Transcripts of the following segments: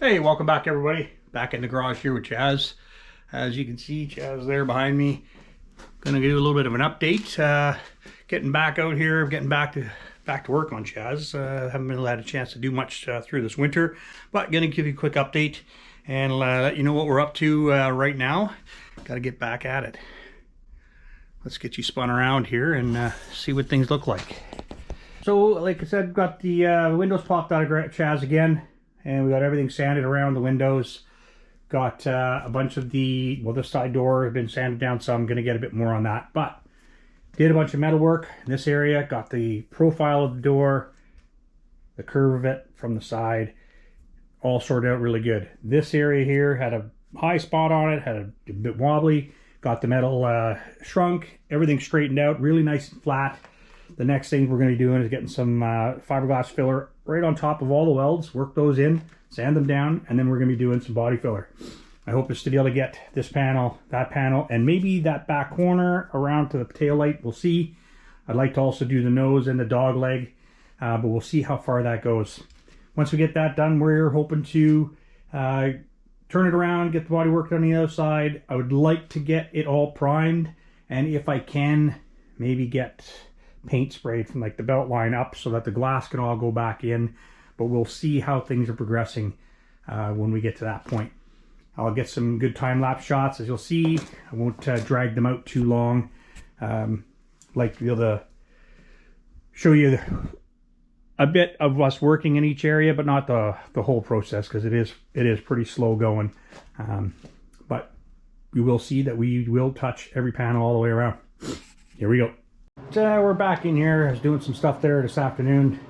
Hey, welcome back everybody. Back in the garage here with Chaz. As you can see, Chaz there behind me. Gonna do a little bit of an update. Getting back out here, getting back to work on Chaz. Haven't really had a chance to do much through this winter, but gonna give you a quick update and let you know what we're up to right now. Gotta get back at it. Let's get you spun around here and see what things look like. So, like I said, got the windows popped out of Chaz again. And we got everything sanded around the windows. Got a bunch of this side door has been sanded down, so I'm going to get a bit more on that. But did a bunch of metal work in this area. Got the profile of the door, the curve of it from the side, all sorted out really good. This area here had a high spot on it, had a bit wobbly. Got the metal shrunk, everything straightened out, really nice and flat. The next thing we're going to be doing is getting some fiberglass filler right on top of all the welds, work those in, sand them down, and then we're going to be doing some body filler. I hope is to be able to get this panel, that panel, and maybe that back corner around to the tail light. We'll see. I'd like to also do the nose and the dog leg, but we'll see how far that goes. Once we get that done, we're hoping to turn it around, get the body work on the other side. I would like to get it all primed, and if I can, maybe get paint sprayed from like the belt line up so that the glass can all go back in, but we'll see how things are progressing when we get to that point. I'll get some good time-lapse shots, as you'll see. I won't drag them out too long. Like to be able to show you a bit of us working in each area, but not the whole process, because it is pretty slow going. But you will see that we will touch every panel all the way around. Here we go. We're back in here. I was doing some stuff there this afternoon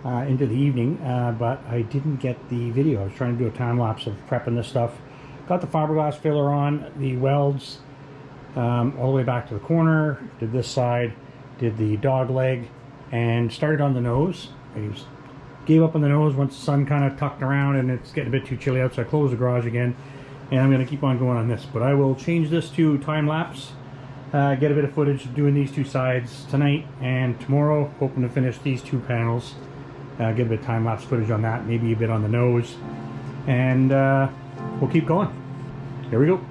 into the evening, but I didn't get the video. I was trying to do a time lapse of prepping this stuff. Got the fiberglass filler on the welds all the way back to the corner. Did this side, did the dog leg, and started on the nose. I gave up on the nose once the sun kind of tucked around and it's getting a bit too chilly out, so I closed the garage again, and I'm going to keep on going on this. But I will change this to time lapse. Get a bit of footage of doing these two sides tonight and tomorrow, hoping to finish these two panels. Get a bit of time-lapse footage on that, maybe a bit on the nose, and we'll keep going. Here we go.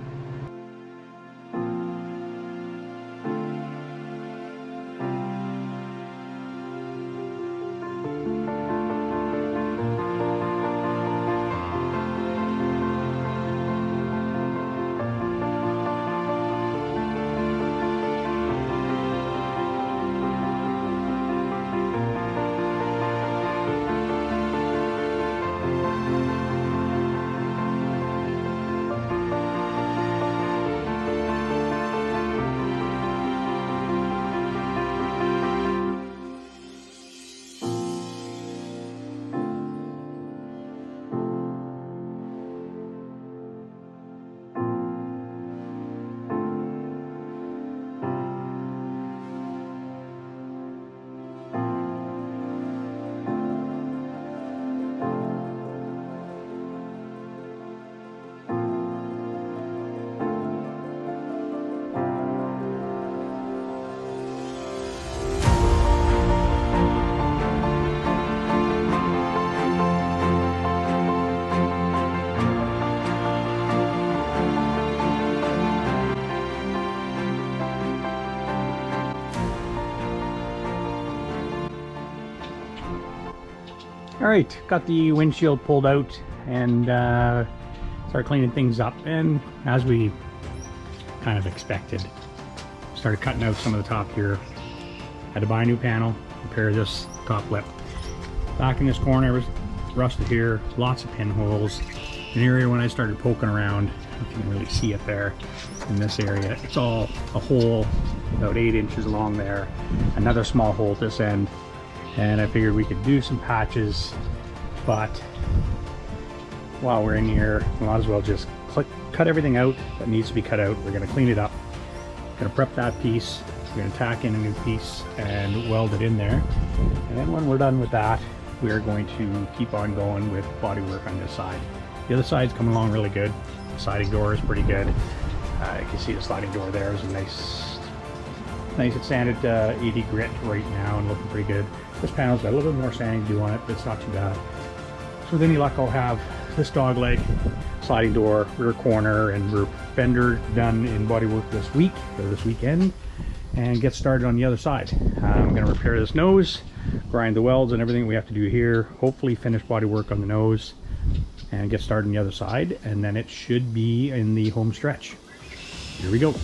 Alright, got the windshield pulled out and started cleaning things up, and as we kind of expected, started cutting out some of the top here. Had to buy a new panel, repair this top lip. Back in this corner was rusted here, lots of pinholes. An area when I started poking around, if you can really see it there, in this area, it's all a hole about 8 inches along there, another small hole at this end. And I figured we could do some patches, but while we're in here, we might as well just cut everything out that needs to be cut out. We're going to clean it up, going to prep that piece, we're going to tack in a new piece and weld it in there. And then when we're done with that, we are going to keep on going with body work on this side. The other side's coming along really good. The sliding door is pretty good. You can see the sliding door there is a nice it's sanded 80 grit right now and looking pretty good. This panel's got a little bit more sanding to do on it, but it's not too bad. So with any luck, I'll have this dog leg, sliding door, rear corner, and rear fender done in bodywork this week, or this weekend, and get started on the other side. I'm going to repair this nose, grind the welds and everything we have to do here, hopefully finish bodywork on the nose, and get started on the other side, and then it should be in the home stretch. Here we go.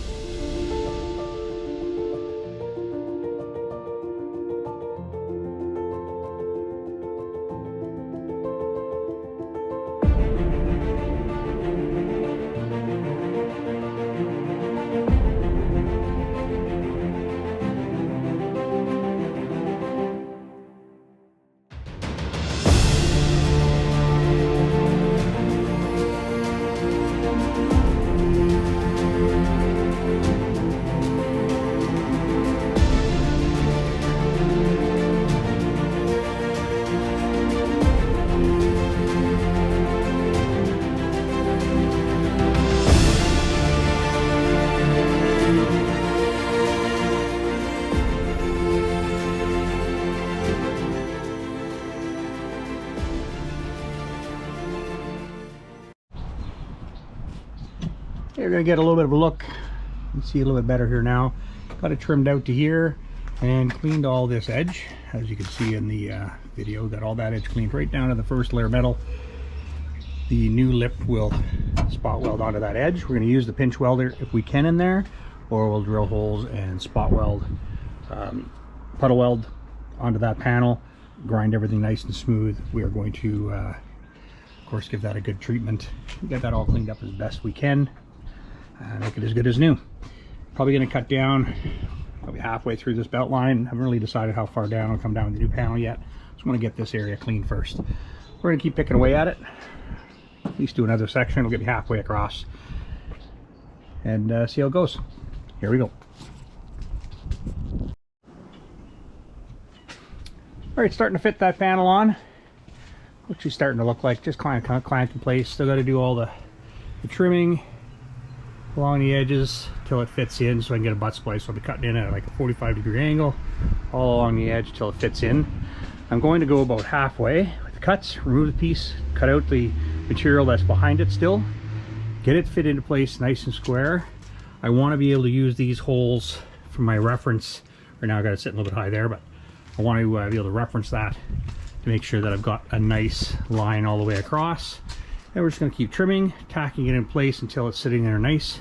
You're going to get a little bit of a look. You can see a little bit better here now. Got it trimmed out to here and cleaned all this edge. As you can see in the video, got all that edge cleaned right down to the first layer of metal. The new lip will spot weld onto that edge. We're going to use the pinch welder if we can in there, or we'll drill holes and spot weld, puddle weld onto that panel, grind everything nice and smooth. We are going to, of course, give that a good treatment, get that all cleaned up as best we can. Make it as good as new. Probably going to cut down probably halfway through this belt line. Haven't really decided how far down I'll come down with the new panel yet. Just want to get this area clean first. We're going to keep picking away at it. At least do another section. It'll get me halfway across. And see how it goes. Here we go. Alright, starting to fit that panel on. What's she starting to look like? Just clamped in place. Still got to do all the trimming along the edges till it fits in, so I can get a butt splice. So I'll be cutting in at like a 45-degree angle all along the edge till it fits in. I'm going to go about halfway with the cuts, remove the piece, cut out the material that's behind it still, get it fit into place nice and square. I want to be able to use these holes for my reference. Right now I got it sitting a little bit high there, but I want to be able to reference that to make sure that I've got a nice line all the way across. And we're just going to keep trimming, tacking it in place until it's sitting there nice.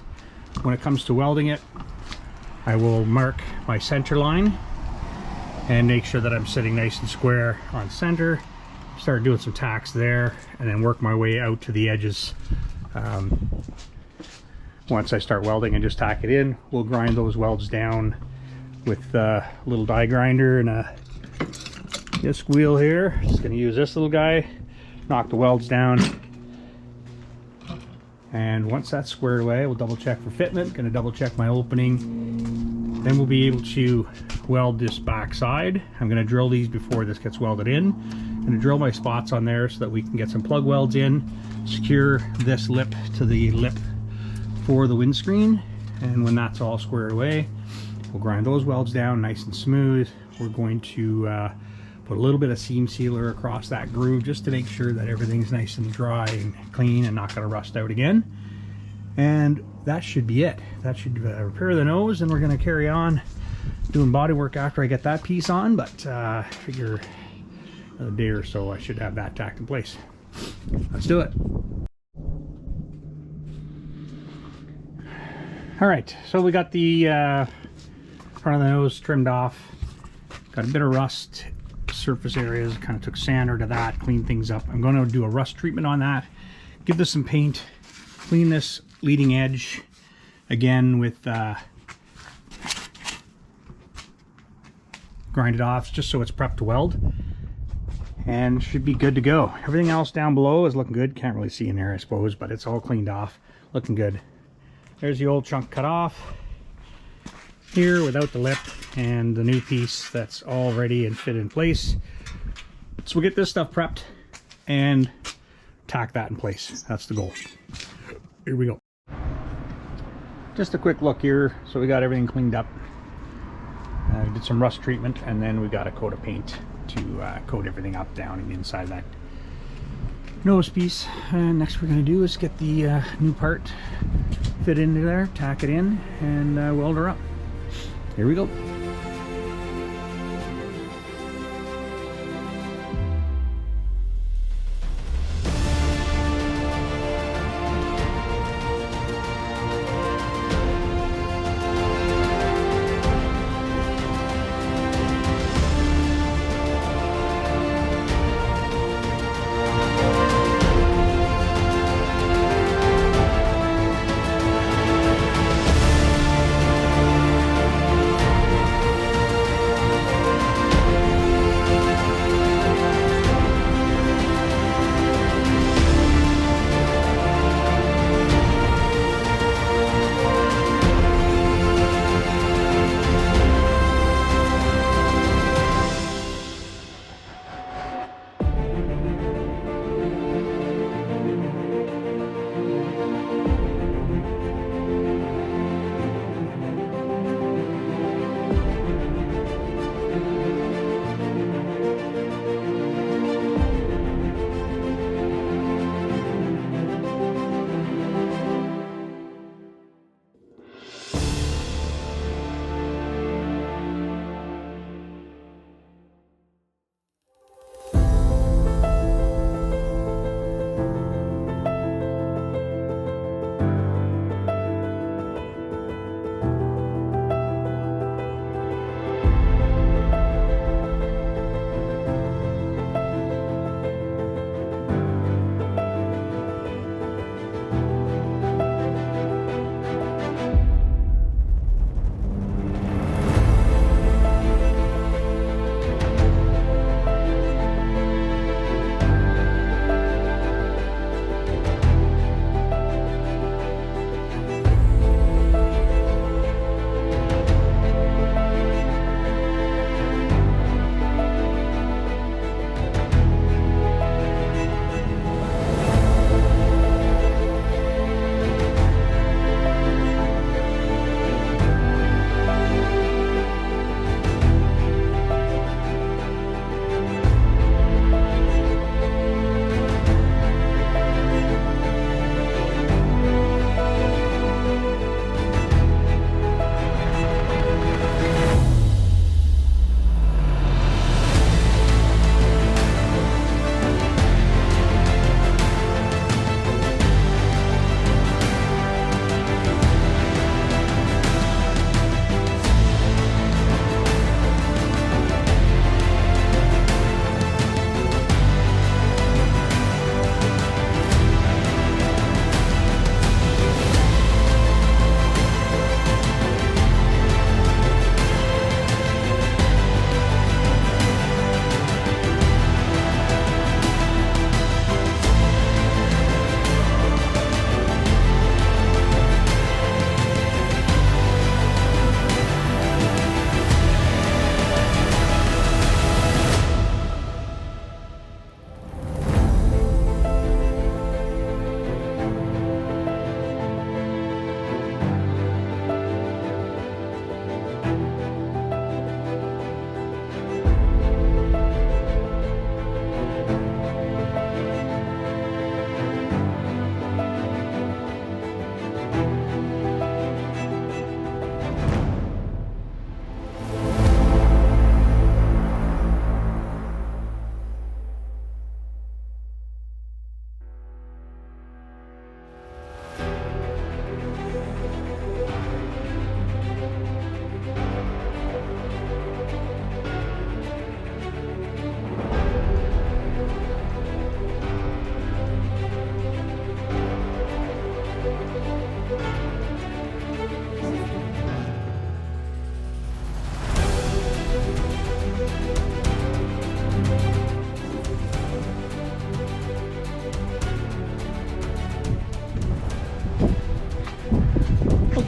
When it comes to welding it, I will mark my center line and make sure that I'm sitting nice and square on center. Start doing some tacks there, and then work my way out to the edges. Once I start welding and just tack it in, we'll grind those welds down with a little die grinder and a disc wheel here. Just going to use this little guy, knock the welds down. And once that's squared away, we'll double check for fitment. Going to double check my opening. Then we'll be able to weld this back side. I'm going to drill these before this gets welded in. I'm going to drill my spots on there so that we can get some plug welds in. Secure this lip to the lip for the windscreen. And when that's all squared away, we'll grind those welds down nice and smooth. We're going to put a little bit of seam sealer across that groove just to make sure that everything's nice and dry and clean and not going to rust out again. And that should be it. That should repair the nose, and we're going to carry on doing body work after I get that piece on, but I figure a day or so I should have that tacked in place. Let's do it. Alright, so we got the front of the nose trimmed off. Got a bit of rust surface areas, kind of took sander to that, clean things up. I'm going to do a rust treatment on that, give this some paint, clean this leading edge again with grind it off just so it's prepped to weld, and should be good to go. Everything else down below is looking good. Can't really see in there, I suppose, but it's all cleaned off, looking good. There's the old chunk cut off here without the lip, and the new piece that's all ready and fit in place. So we'll get this stuff prepped and tack that in place. That's the goal. Here we go. Just a quick look here. So we got everything cleaned up. We did some rust treatment, and then we got a coat of paint to coat everything up down in the inside of that nose piece. And next we're going to do is get the new part fit into there, tack it in, and weld her up. Here we go.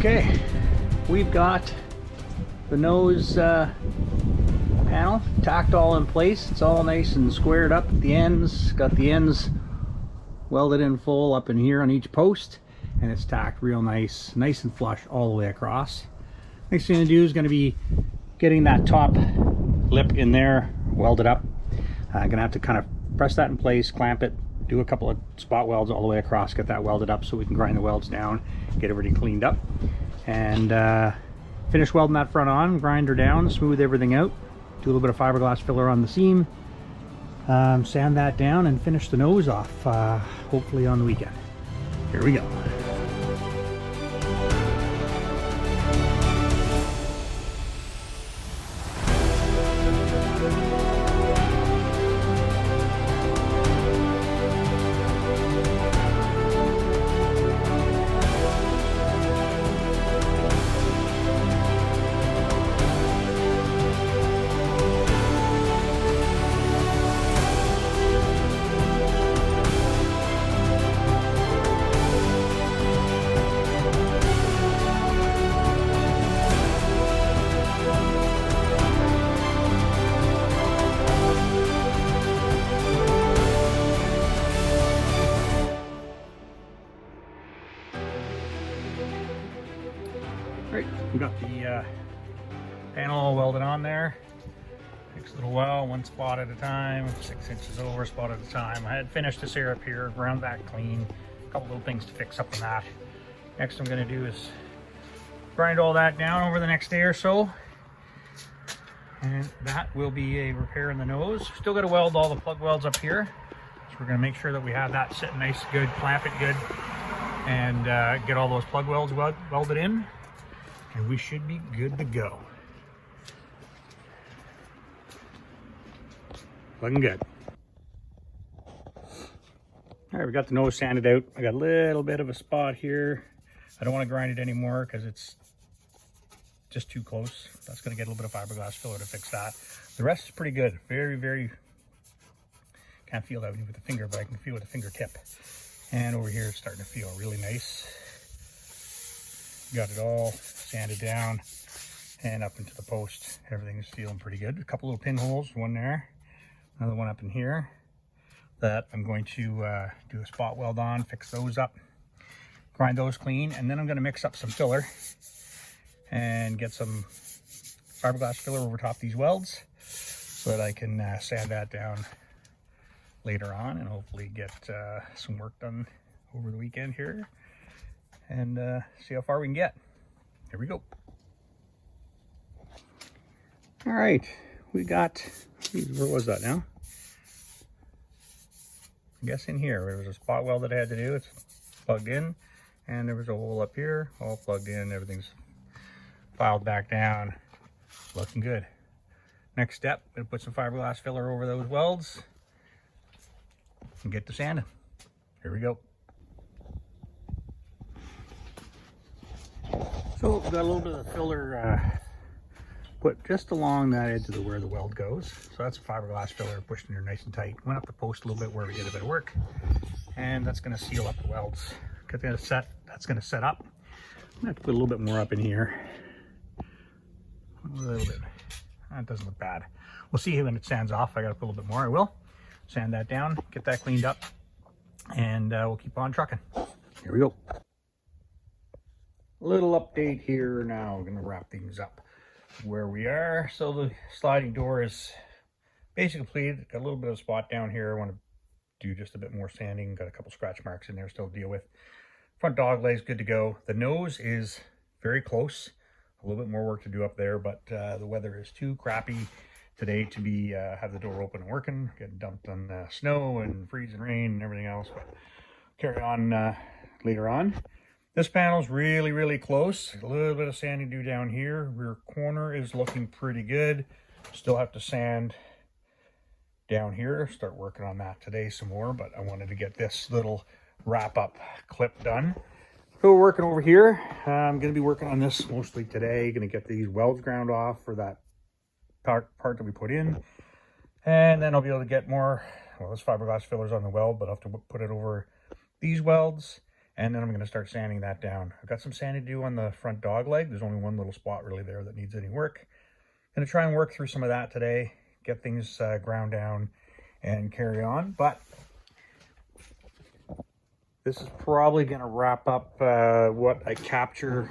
Okay, we've got the nose panel tacked all in place. It's all nice and squared up at the ends. Got the ends welded in full up in here on each post, and it's tacked real nice and flush all the way across. Next thing to do is going to be getting that top lip in there welded up. I'm gonna have to kind of press that in place, clamp it, do a couple of spot welds all the way across, get that welded up so we can grind the welds down, get everything cleaned up, and finish welding that front on, grind her down, smooth everything out, do a little bit of fiberglass filler on the seam, sand that down, and finish the nose off, hopefully on the weekend. Here we go. Right, we got the panel all welded on there. Takes a little while, one spot at a time, 6 inches over, spot at a time. I had finished this area up here, ground that clean, a couple little things to fix up on that. Next I'm going to do is grind all that down over the next day or so, and that will be a repair in the nose. Still got to weld all the plug welds up here, so we're going to make sure that we have that sitting nice, good, clamp it good, and get all those plug welds welded in, and we should be good to go. Looking good. All right, we got the nose sanded out. I got a little bit of a spot here. I don't want to grind it anymore because it's just too close. That's going to get a little bit of fiberglass filler to fix that. The rest is pretty good. Very, very, can't feel that with the finger, but I can feel with the fingertip. And over here it's starting to feel really nice. Got it all sanded down and up into the post. Everything is feeling pretty good. A couple little pinholes, one there, another one up in here that I'm going to do a spot weld on, fix those up, grind those clean, and then I'm going to mix up some filler and get some fiberglass filler over top these welds so that I can sand that down later on and hopefully get some work done over the weekend here and see how far we can get. Here we go. All right, we got, where was that now? I guess in here, there was a spot weld that I had to do. It's plugged in, and there was a hole up here, all plugged in. Everything's filed back down, looking good. Next step, I'm gonna put some fiberglass filler over those welds and get to sanding. Here we go. So we've got a little bit of filler put just along that edge of where the weld goes. So that's fiberglass filler pushed in there nice and tight. Went up the post a little bit where we did a bit of work, and that's going to seal up the welds. That's going to set up. I'm going to have to put a little bit more up in here. A little bit. That doesn't look bad. We'll see when it sands off. I got to put a little bit more. I will sand that down, get that cleaned up, and we'll keep on trucking. Here we go. Little update here now. We're going to wrap things up where we are. So the sliding door is basically completed. Got a little bit of a spot down here. I want to do just a bit more sanding. Got a couple scratch marks in there still to deal with. Front dog leg's good to go. The nose is very close. A little bit more work to do up there, but the weather is too crappy today to be have the door open and working. Getting dumped on snow and freezing rain and everything else, but carry on later on. This panel's really, really close. A little bit of sanding to do down here. Rear corner is looking pretty good. Still have to sand down here. Start working on that today some more, but I wanted to get this little wrap-up clip done. So we're working over here. I'm going to be working on this mostly today. Going to get these welds ground off for that part that we put in. And then I'll be able to get more, well, this fiberglass filler's on the weld, but I'll have to put it over these welds. And then I'm going to start sanding that down. I've got some sanding to do on the front dog leg. There's only one little spot really there that needs any work. Going to try and work through some of that today, get things ground down and carry on. But this is probably going to wrap up what I capture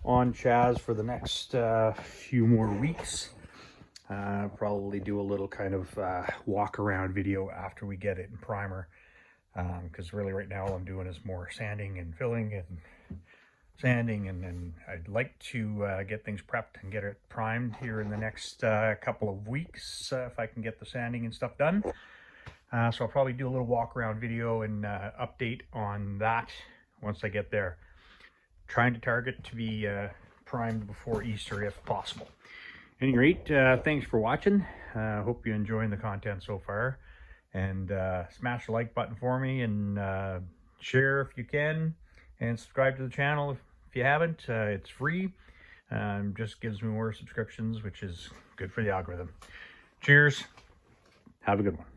on Chaz for the next few more weeks. Probably do a little kind of walk around video after we get it in primer. because really right now all I'm doing is more sanding and filling and sanding, and I'd like to get things prepped and get it primed here in the next couple of weeks if I can get the sanding and stuff done. So I'll probably do a little walk around video and update on that once I get there. Trying to target to be primed before Easter if possible. At any rate, thanks for watching. Hope you're enjoying the content so far. And smash the like button for me, and share if you can, and subscribe to the channel if you haven't. It's free. Just gives me more subscriptions, which is good for the algorithm. Cheers. Have a good one.